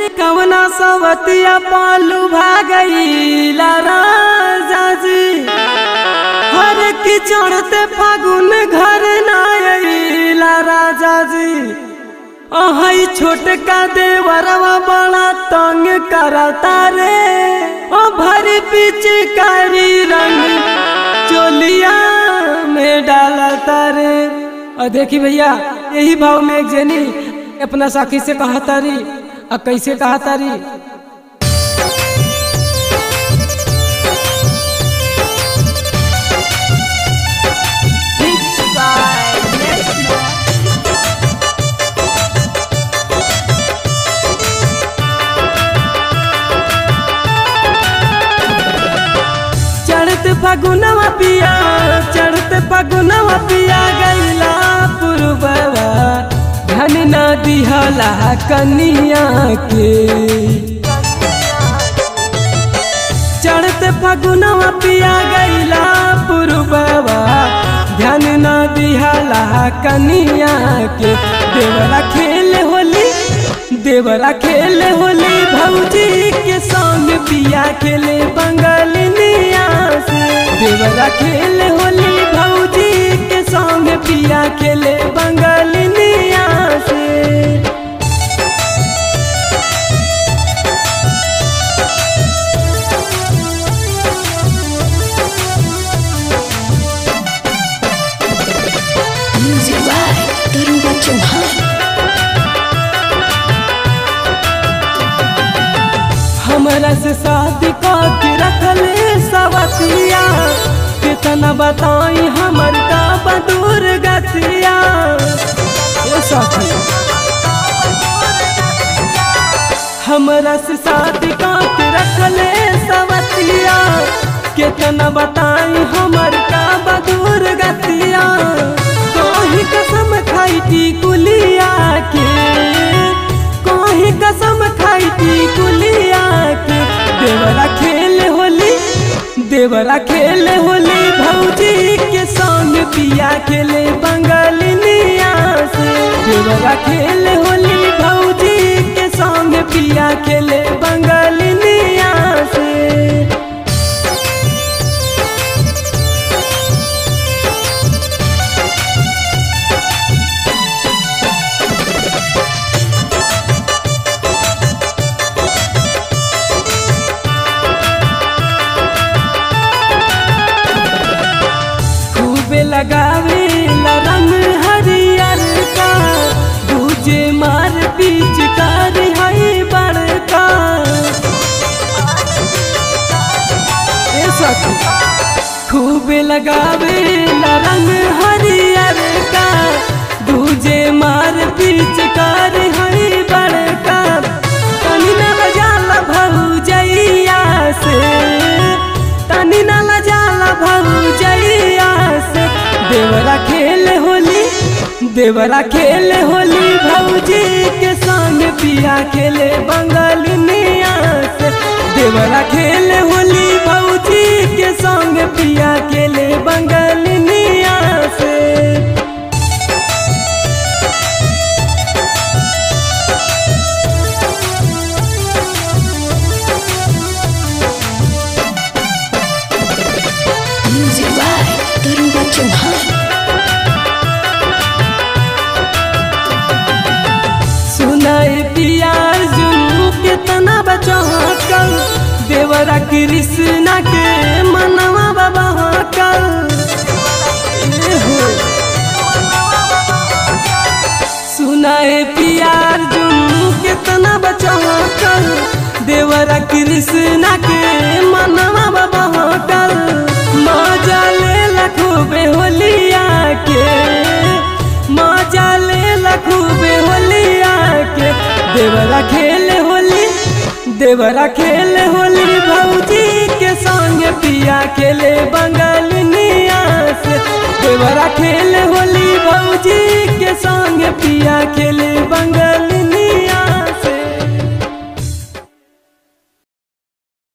कवना सवतिया पालू भागईला राजा जी हर की चढ़ते फागुन घर ना आईला राजा जी अहई छोटका देवरवा बड़ा तंग करता रे ओ भरी पिचकारी रंग चोलिया में डालता रे। और देखी भैया यही भाव में एक जनी अपना साथी से कहता रही और कैसे कहता रही। चढ़ते फगुनवा पिया गईला पुरबवा धन न दिहला कनिया के। चढ़ते फगुनवा पिया गईला पुरबवा ध्यान न दिहला कनिया के। देवरा खेले होली भौजी के संग पिया खेले बंगलिनिया से। देवरा खेले होली भौजी के संग पिया खेले बंगलिनिया से। Music by Daruba Chauhan. हमरा से शादी के रखले सवतिया कितना बताई हमर का बदूर गतिया। हमरा से शादी के रखले सवतिया कितना बताई हमर का बदूर गतिया। कोही कसम खाई थी कुलिया के, कोही कसम खाई थी कुलिया के। देवरा खेले होली भौजी के संग पिया खेले बंगलिनिया से। देवरा खेले होली भौजी के संग पिया खेले बंगलिनिया से। लगावे रंग हरियर का दूजे मार पिचकारी है बड़का। खूब लगावे रंग हरियर का दूजे मार पिचकारी है बड़का। तनी न लजाला भौजैया से, तनी न लजाला भौजैया से। देवरा खेले होली भौजी के संग पिया खेले बंगलिनिया से। देवरा खेले होली भौजी के संग पिया खेले बंगलिनिया से। Music by Daruba Chauhan. सुनाए पियार जुनू कितना बचहकल देवरा कृष्णा के मनवा बाबा हकल। सुनाए पियार जुनू कितना बचहकल देवरा कृष्णा के मनवा बाबा हकल। मजा ले लखूबे होलिया के, मजा ले लखूबे होलिया के। देवरा खेले होली भौजी के संग पिया खेले बंगलिनिया से। देवरा खेले होली भौजी के संग पिया खेले बंगल